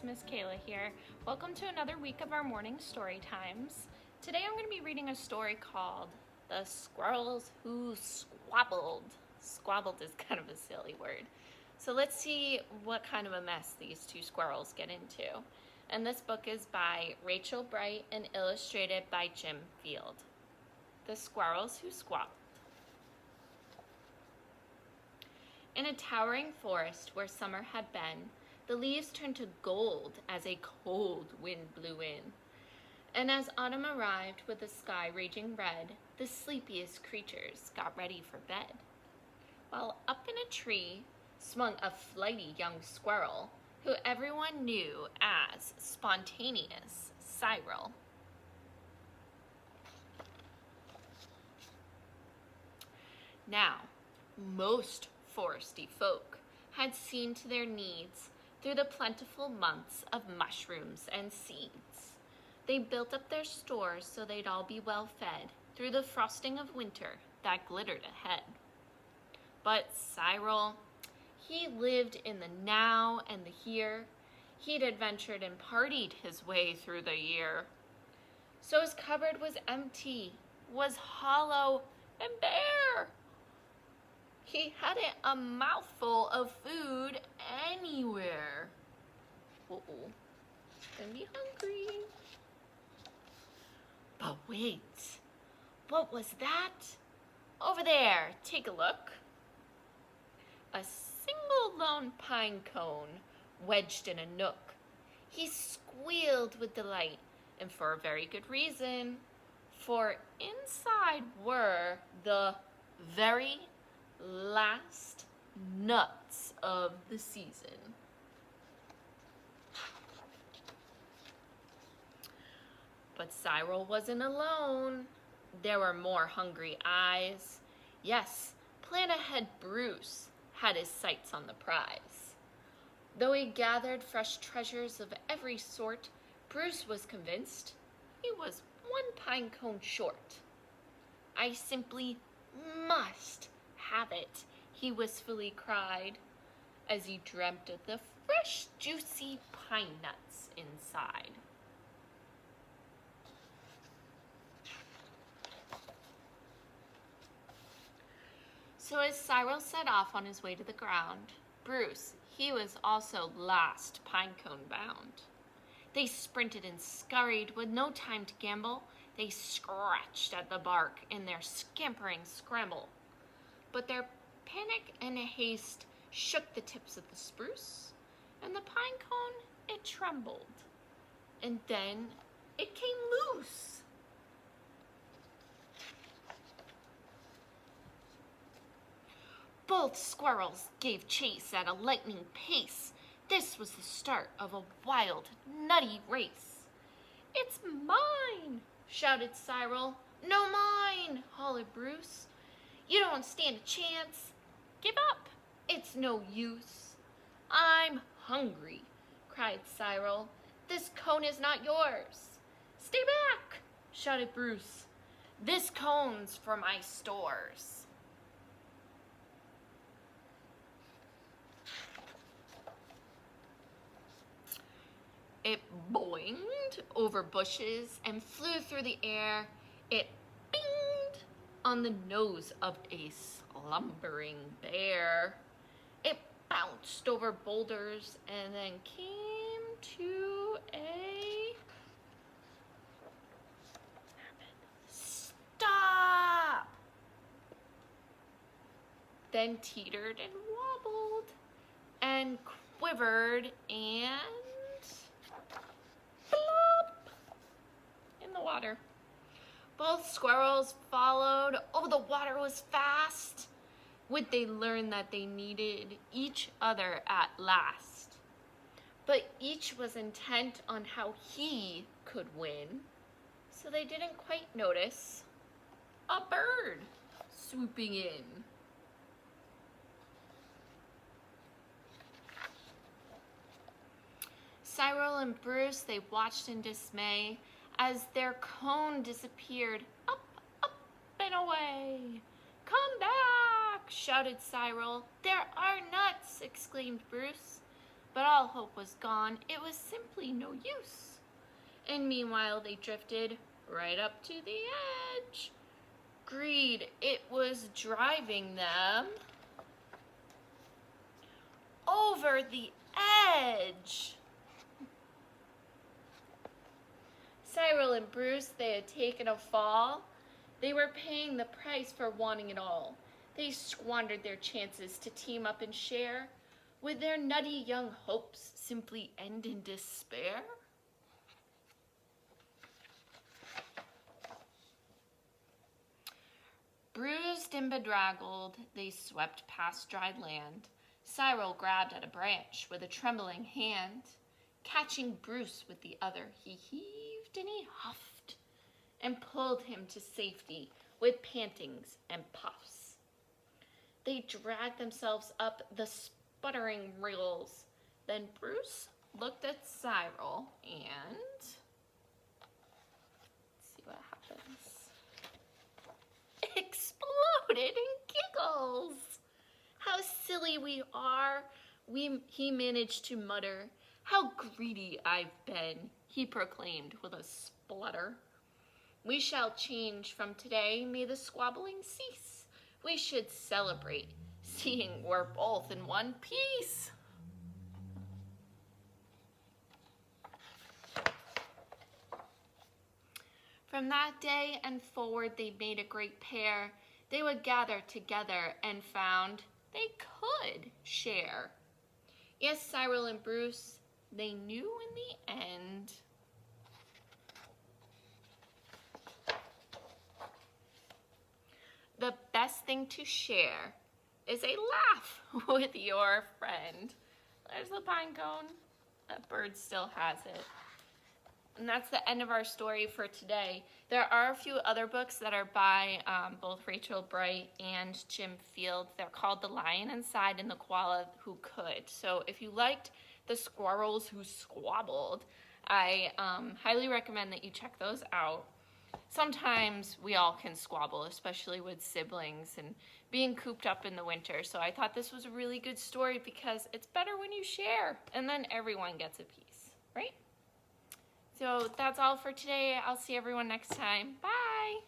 Miss Kayla here. Welcome to another week of our morning story times. Today I'm going to be reading a story called The Squirrels Who Squabbled. Squabbled is kind of a silly word. So let's see what kind of a mess these two squirrels get into. And this book is by Rachel Bright and illustrated by Jim Field. The Squirrels Who Squabbled. In a towering forest where summer had been, the leaves turned to gold as a cold wind blew in. And as autumn arrived with the sky raging red, the sleepiest creatures got ready for bed. While up in a tree swung a flighty young squirrel, who everyone knew as Spontaneous Cyril. Now, most foresty folk had seen to their needs through the plentiful months of mushrooms and seeds. They built up their stores so they'd all be well fed through the frosting of winter that glittered ahead. But Cyril, he lived in the now and the here. He'd adventured and partied his way through the year. So his cupboard was empty, was hollow and bare. He hadn't a mouthful of food anywhere. Uh-oh, gonna be hungry. But wait, what was that? Over there, take a look. A single lone pine cone wedged in a nook. He squealed with delight, and for a very good reason, for inside were the very last nuts of the season. But Cyril wasn't alone. There were more hungry eyes. Yes, plan ahead Bruce had his sights on the prize. Though he gathered fresh treasures of every sort, Bruce was convinced he was one pine cone short. I simply must have it, he wistfully cried, as he dreamt of the fresh, juicy pine nuts inside. So as Cyril set off on his way to the ground, Bruce, he was also last pinecone bound. They sprinted and scurried with no time to gamble. They scratched at the bark in their scampering scramble. But their panic and haste shook the tips of the spruce, and the pine cone, it trembled. And then it came loose. Both squirrels gave chase at a lightning pace. This was the start of a wild, nutty race. "It's mine!" shouted Cyril. "No, mine!" hollered Bruce. "You don't stand a chance. Give up. It's no use." "I'm hungry," cried Cyril. "This cone is not yours." "Stay back," shouted Bruce. "This cone's for my stores." It boinged over bushes and flew through the air. It binged on the nose of a slumbering bear. It bounced over boulders and then came to a stop. Then teetered and wobbled and quivered and plop in the water. Both squirrels followed. Oh, the water was fast. Would they learn that they needed each other at last? But each was intent on how he could win, so they didn't quite notice a bird swooping in. Cyril and Bruce, they watched in dismay as their cone disappeared up, up, and away. "Come back!" shouted Cyril. "There are nuts!" exclaimed Bruce. but all hope was gone. It was simply no use. And meanwhile, they drifted right up to the edge. Greed, it was driving them over the edge. Cyril and Bruce, they had taken a fall. They were paying the price for wanting it all. They squandered their chances to team up and share. Would their nutty young hopes simply end in despair? Bruised and bedraggled, they swept past dry land. Cyril grabbed at a branch with a trembling hand. Catching Bruce with the other, he heaved and he huffed and pulled him to safety with pantings and puffs. They dragged themselves up the sputtering rills. Then Bruce looked at Cyril and... let's see what happens. Exploded in giggles. How silly we are, he managed to mutter. How greedy I've been, he proclaimed with a splutter. We shall change from today, may the squabbling cease. We should celebrate, seeing we're both in one piece. From that day and forward they made a great pair. They would gather together and found they could share. Yes, Cyril and Bruce, they knew in the end. The best thing to share is a laugh with your friend. There's the pine cone. That bird still has it. And that's the end of our story for today. There are a few other books that are by both Rachel Bright and Jim Field. They're called The Lion Inside and The Koala Who Could. So if you liked The Squirrels Who Squabbled, I highly recommend that you check those out. Sometimes we all can squabble, especially with siblings and being cooped up in the winter. So I thought this was a really good story because it's better when you share and then everyone gets a piece, right? So that's all for today. I'll see everyone next time. Bye!